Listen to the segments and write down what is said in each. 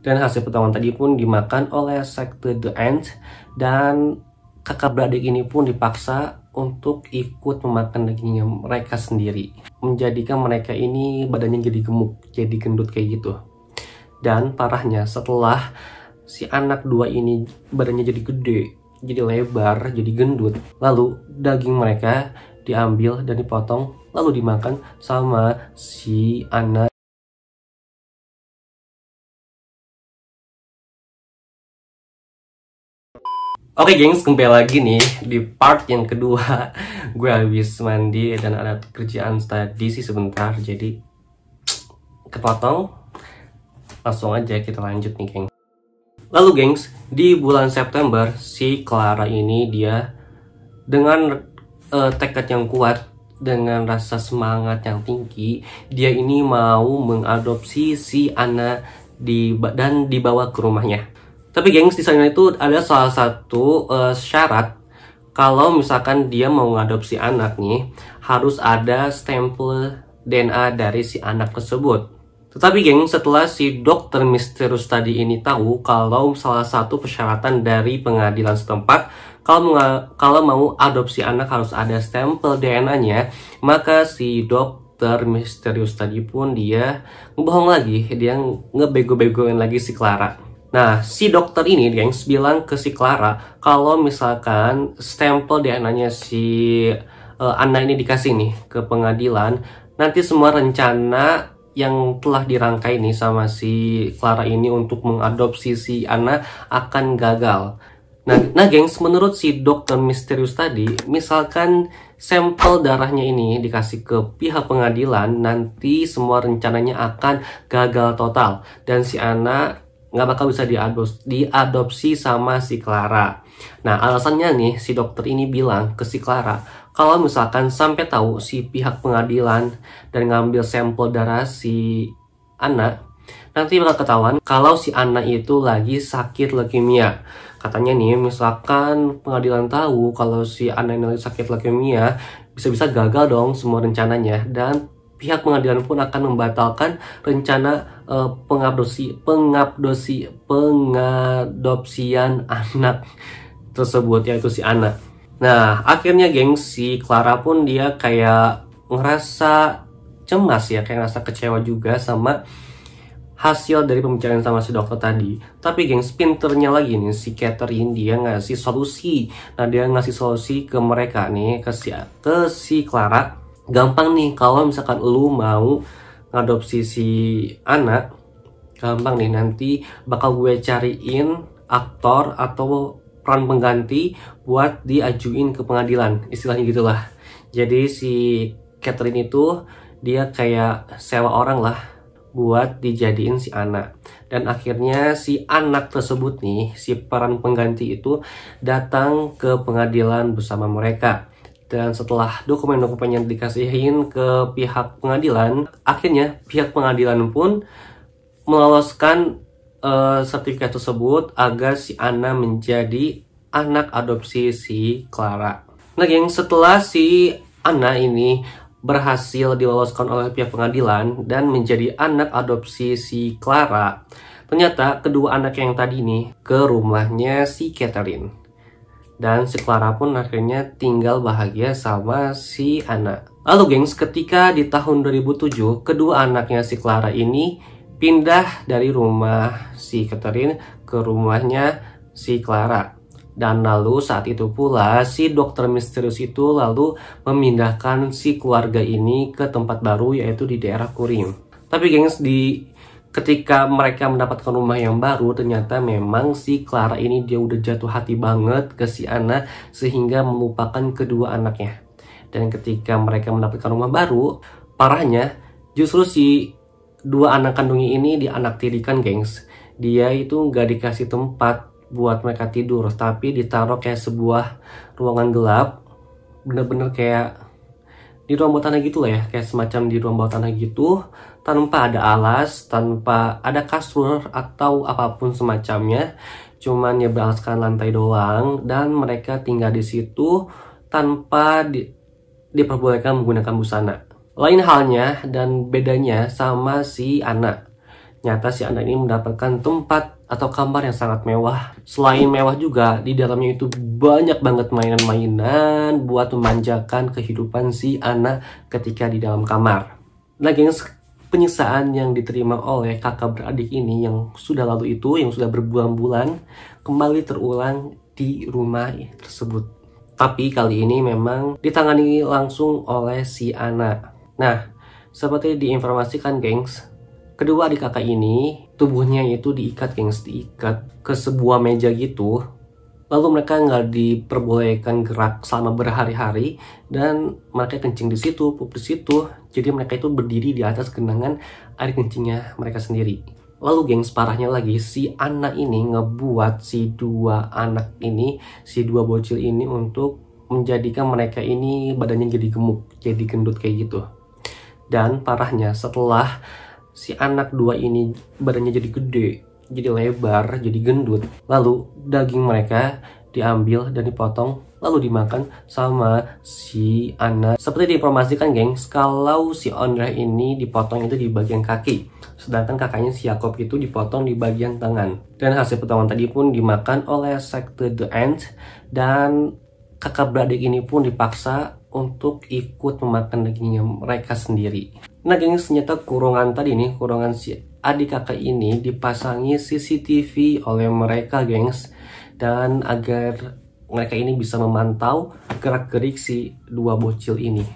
Dan hasil pertemuan tadi pun dimakan oleh sekte The Ant, dan kakak beradik ini pun dipaksa untuk ikut memakan dagingnya mereka sendiri, menjadikan mereka ini badannya jadi gemuk, jadi gendut kayak gitu. Dan parahnya, setelah si anak dua ini badannya jadi gede, jadi lebar, jadi gendut, lalu daging mereka diambil dan dipotong lalu dimakan sama si anak. Oke gengs, kembali lagi nih di part yang kedua. Gue habis mandi dan ada kerjaan tadi sih sebentar, jadi kepotong. Langsung aja kita lanjut nih geng. Lalu gengs, di bulan September si Clara ini dia dengan tekad yang kuat, dengan rasa semangat yang tinggi, dia ini mau mengadopsi si Anna dan dibawa ke rumahnya. Tapi gengs, di sana itu ada salah satu syarat. Kalau misalkan dia mau mengadopsi anak nih, harus ada stempel DNA dari si anak tersebut. Tetapi geng, setelah si dokter misterius tadi ini tahu kalau salah satu persyaratan dari pengadilan setempat, kalau mau adopsi anak harus ada stempel DNA-nya, maka si dokter misterius tadi pun dia ngebohong lagi, dia ngebego-begoin lagi si Clara. Nah, si dokter ini, gengs, bilang ke si Clara kalau misalkan stempel DNA-nya si Anna ini dikasih nih ke pengadilan, nanti semua rencana yang telah dirangkai nih sama si Clara ini untuk mengadopsi si Anna akan gagal. Nah gengs, menurut si dokter misterius tadi, misalkan sampel darahnya ini dikasih ke pihak pengadilan, nanti semua rencananya akan gagal total dan si Anna nggak bakal bisa diadopsi sama si Clara. Nah, alasannya nih, si dokter ini bilang ke si Clara, kalau misalkan sampai tahu si pihak pengadilan dan ngambil sampel darah si Anna, nanti bakal ketahuan kalau si Anna itu lagi sakit leukemia. Katanya nih, misalkan pengadilan tahu kalau si Anna ini lagi sakit leukemia, bisa-bisa gagal dong semua rencananya, dan pihak pengadilan pun akan membatalkan rencana pengadopsian anak tersebut, yaitu si Anna. Nah, akhirnya geng, si Clara pun dia kayak ngerasa cemas ya, kayak ngerasa kecewa juga sama hasil dari pembicaraan sama si dokter tadi. Tapi gengs, pinternya lagi nih si Catherine, dia ngasih solusi. Nah, dia ngasih solusi ke mereka nih, ke si Clara. Gampang nih, kalau misalkan lu mau ngadopsi si anak, gampang nih, nanti bakal gue cariin aktor atau peran pengganti buat diajuin ke pengadilan, istilahnya gitulah. Jadi si Catherine itu dia kayak sewa orang lah buat dijadiin si anak. Dan akhirnya si anak tersebut nih, si peran pengganti itu datang ke pengadilan bersama mereka. Dan setelah dokumen-dokumennya dikasihin ke pihak pengadilan, akhirnya pihak pengadilan pun meloloskan sertifikat tersebut agar si Anna menjadi anak adopsi si Clara. Nah geng, setelah si Anna ini berhasil diloloskan oleh pihak pengadilan dan menjadi anak adopsi si Clara, ternyata kedua anak yang tadi nih ke rumahnya si Catherine. Dan si Clara pun akhirnya tinggal bahagia sama si Anna. Lalu gengs, ketika di tahun 2007, kedua anaknya si Clara ini pindah dari rumah si Catherine ke rumahnya si Clara. Dan lalu saat itu pula si dokter misterius itu lalu memindahkan si keluarga ini ke tempat baru, yaitu di daerah Kurim. Tapi gengs, ketika mereka mendapatkan rumah yang baru, ternyata memang si Clara ini dia udah jatuh hati banget ke si Anna sehingga melupakan kedua anaknya. Dan ketika mereka mendapatkan rumah baru, parahnya justru si dua anak kandungnya ini dianaktirikan gengs. Dia itu nggak dikasih tempat buat mereka tidur, tapi ditaruh kayak sebuah ruangan gelap, bener-bener kayak di ruang bawah tanah gitu lah ya, kayak semacam di ruang bawah tanah gitu, tanpa ada alas, tanpa ada kasur atau apapun semacamnya, cuman ya beralaskan lantai doang, dan mereka tinggal di situ tanpa diperbolehkan menggunakan busana. Lain halnya dan bedanya sama si Anna. Nyata si anak ini mendapatkan tempat atau kamar yang sangat mewah. Selain mewah juga, di dalamnya itu banyak banget mainan-mainan buat memanjakan kehidupan si anak ketika di dalam kamar. Nah gengs, penyiksaan yang diterima oleh kakak beradik ini yang sudah lalu itu, yang sudah berbulan-bulan, kembali terulang di rumah tersebut. Tapi kali ini memang ditangani langsung oleh si anak. Nah, seperti diinformasikan gengs, kedua adik kakak ini tubuhnya itu diikat gengs, diikat ke sebuah meja gitu. Lalu mereka nggak diperbolehkan gerak selama berhari-hari dan mereka kencing di situ, pup di situ. Jadi mereka itu berdiri di atas genangan air kencingnya mereka sendiri. Lalu gengs, parahnya lagi si anak ini ngebuat si dua anak ini, si dua bocil ini untuk menjadikan mereka ini badannya jadi gemuk, jadi gendut kayak gitu. Dan parahnya setelah si anak dua ini badannya jadi gede, jadi lebar, jadi gendut, lalu daging mereka diambil dan dipotong lalu dimakan sama si anak. Seperti diinformasikan gengs, kalau si Ondra ini dipotong itu di bagian kaki, sedangkan kakaknya si Yakob itu dipotong di bagian tangan. Dan hasil potongan tadi pun dimakan oleh sekte The Ant, dan kakak beradik ini pun dipaksa untuk ikut memakan dagingnya mereka sendiri. Nah gengs, ternyata kurungan tadi nih, kurungan si adik kakak ini dipasangi CCTV oleh mereka gengs, dan agar mereka ini bisa memantau gerak-gerik si dua bocil ini.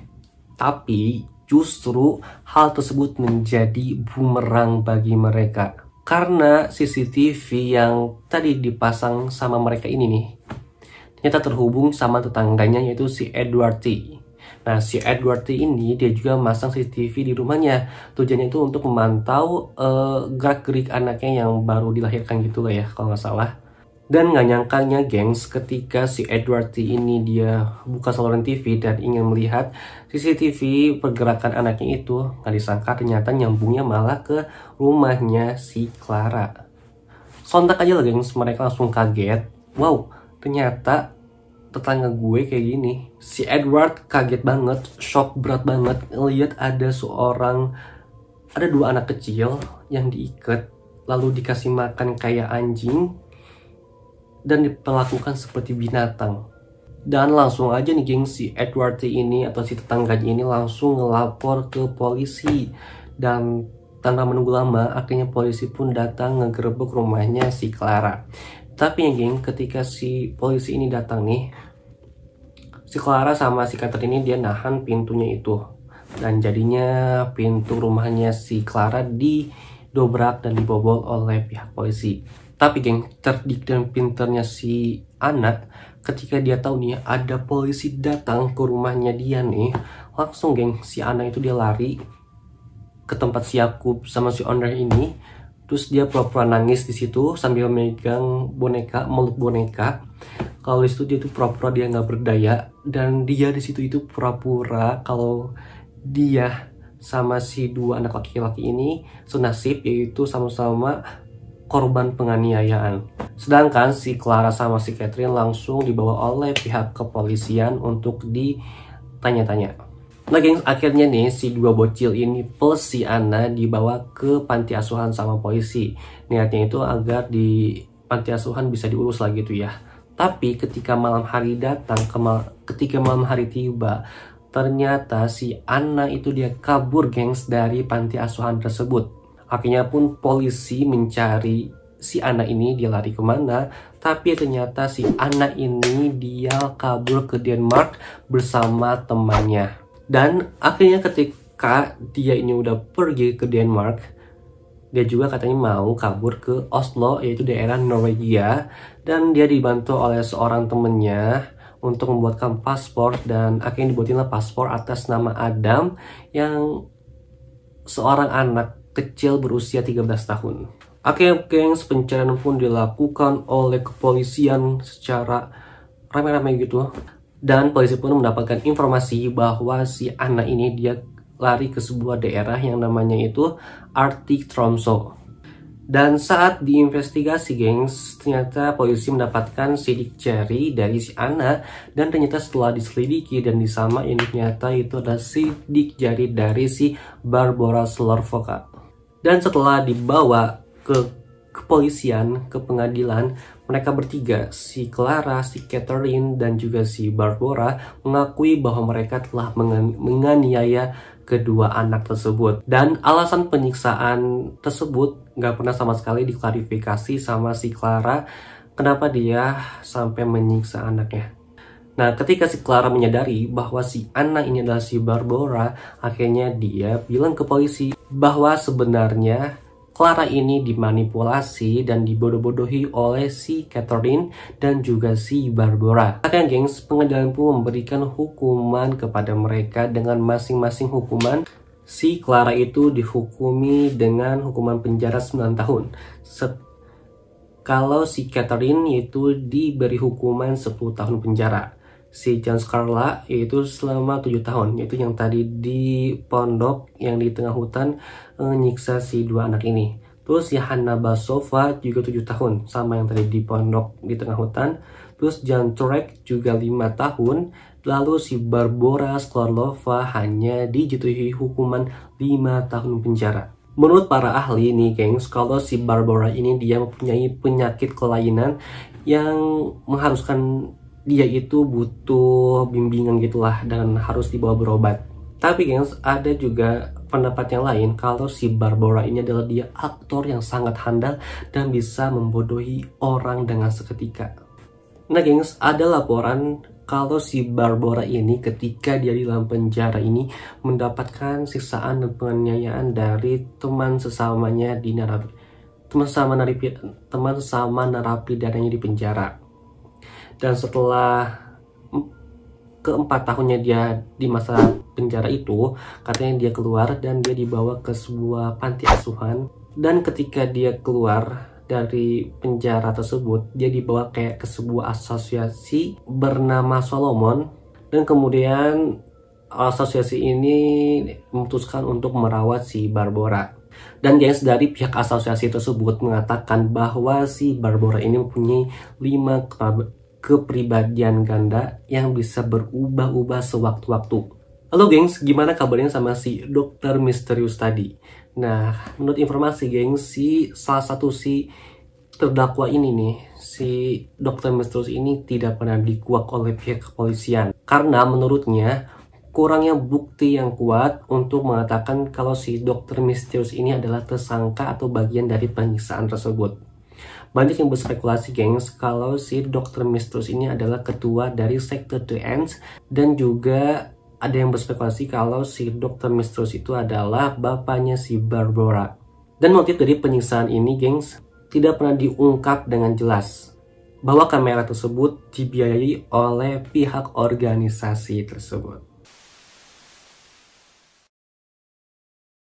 Tapi justru hal tersebut menjadi bumerang bagi mereka, karena CCTV yang tadi dipasang sama mereka ini nih ternyata terhubung sama tetangganya, yaitu si Edward T. Nah, si Edward T ini dia juga masang CCTV di rumahnya. Tujuannya itu untuk memantau gerak-gerik anaknya yang baru dilahirkan gitu lah ya, kalau nggak salah. Dan nggak nyangkanya gengs, ketika si Edward T ini dia buka saluran TV dan ingin melihat CCTV pergerakan anaknya itu, nggak disangka ternyata nyambungnya malah ke rumahnya si Clara. Sontak aja lah gengs, mereka langsung kaget. Wow, ternyata tetangga gue kayak gini. Si Edward kaget banget, shock berat banget lihat ada dua anak kecil yang diikat lalu dikasih makan kayak anjing dan diperlakukan seperti binatang. Dan langsung aja nih geng, si Edward ini atau si tetangganya ini langsung ngelapor ke polisi. Dan tanpa menunggu lama akhirnya polisi pun datang ngegerebek rumahnya si Clara. Tapi ya geng, ketika si polisi ini datang nih, si Clara sama si Catherine ini dia nahan pintunya itu, dan jadinya pintu rumahnya si Clara didobrak dan dibobol oleh pihak polisi. Tapi geng, cerdik dan pinternya si anak, ketika dia tahu nih ada polisi datang ke rumahnya dia nih, langsung geng si anak itu dia lari ke tempat si Yakub sama si Ondra ini. Terus dia pura-pura nangis di situ sambil megang boneka, meluk boneka. Kalau di situ dia tuh pura-pura dia nggak berdaya, dan dia di situ itu pura-pura kalau dia sama si dua anak laki-laki ini senasib, yaitu sama-sama korban penganiayaan. Sedangkan si Clara sama si Catherine langsung dibawa oleh pihak kepolisian untuk ditanya-tanya. Nah gengs, akhirnya nih si dua bocil ini plus si Anna dibawa ke panti asuhan sama polisi. Niatnya itu agar di panti asuhan bisa diurus lah gitu ya. Tapi ketika malam hari datang, ketika malam hari tiba, ternyata si Anna itu dia kabur gengs dari panti asuhan tersebut. Akhirnya pun polisi mencari si Anna ini, dia lari kemana. Tapi ternyata si Anna ini dia kabur ke Denmark bersama temannya. Dan akhirnya ketika dia ini udah pergi ke Denmark, dia juga katanya mau kabur ke Oslo, yaitu daerah Norwegia. Dan dia dibantu oleh seorang temennya untuk membuatkan paspor, dan akhirnya dibuatinlah paspor atas nama Adam, yang seorang anak kecil berusia 13 tahun. Akhirnya gengs, pencarian pun dilakukan oleh kepolisian secara rame-rame gitu. Dan polisi pun mendapatkan informasi bahwa si anak ini dia lari ke sebuah daerah yang namanya itu Arctic Tromso. Dan saat diinvestigasi gengs, ternyata polisi mendapatkan sidik jari dari si anak. Dan ternyata setelah diselidiki dan disamain, ternyata itu adalah sidik jari dari si Barbora Slorvoka. Dan setelah dibawa ke kepolisian, ke pengadilan, mereka bertiga, si Clara, si Catherine, dan juga si Barbara mengakui bahwa mereka telah menganiaya kedua anak tersebut. Dan alasan penyiksaan tersebut gak pernah sama sekali diklarifikasi sama si Clara, kenapa dia sampai menyiksa anaknya. Nah, ketika si Clara menyadari bahwa si anak ini adalah si Barbara, akhirnya dia bilang ke polisi bahwa sebenarnya Clara ini dimanipulasi dan dibodoh-bodohi oleh si Catherine dan juga si Barbara. Akhirnya gengs, pengadilan pun memberikan hukuman kepada mereka dengan masing-masing hukuman. Si Clara itu dihukumi dengan hukuman penjara 9 tahun. Kalau si Catherine itu diberi hukuman 10 tahun penjara. Si John Scarla yaitu selama 7 tahun, yaitu yang tadi di pondok yang di tengah hutan nyiksa si dua anak ini. Terus si Hannah Basova juga 7 tahun, sama yang tadi di pondok di tengah hutan. Terus Jan Turek juga 5 tahun. Lalu si Barbora Skorlova hanya dijatuhi hukuman 5 tahun penjara. Menurut para ahli nih gengs, kalau si Barbora ini dia mempunyai penyakit kelainan yang mengharuskan dia itu butuh bimbingan gitulah dan harus dibawa berobat. Tapi gengs, ada juga pendapat yang lain kalau si Barbora ini adalah dia aktor yang sangat handal dan bisa membodohi orang dengan seketika. Nah gengs, ada laporan kalau si Barbora ini ketika dia di dalam penjara ini mendapatkan siksaan dan penganiayaan dari teman sesamanya di teman sesama narapidananya di penjara. Dan setelah keempat tahunnya dia di masa penjara itu, katanya dia keluar dan dia dibawa ke sebuah panti asuhan. Dan ketika dia keluar dari penjara tersebut, dia dibawa kayak ke sebuah asosiasi bernama Solomon. Dan kemudian asosiasi ini memutuskan untuk merawat si Barbora. Dan guys, dari pihak asosiasi tersebut mengatakan bahwa si Barbora ini mempunyai 5 kepribadian ganda yang bisa berubah-ubah sewaktu-waktu. Halo gengs, gimana kabarnya sama si dokter misterius tadi? Nah, menurut informasi gengs, salah satu si terdakwa ini nih, si dokter misterius ini tidak pernah dikuak oleh pihak kepolisian. Karena menurutnya, kurangnya bukti yang kuat untuk mengatakan kalau si dokter misterius ini adalah tersangka atau bagian dari penyiksaan tersebut. Banyak yang berspekulasi gengs kalau si Dr. Misterius ini adalah ketua dari sekte The Ants, dan juga ada yang berspekulasi kalau si Dr. Misterius itu adalah bapaknya si Barbora. Dan motif dari penyiksaan ini gengs tidak pernah diungkap dengan jelas bahwa kamera tersebut dibiayai oleh pihak organisasi tersebut.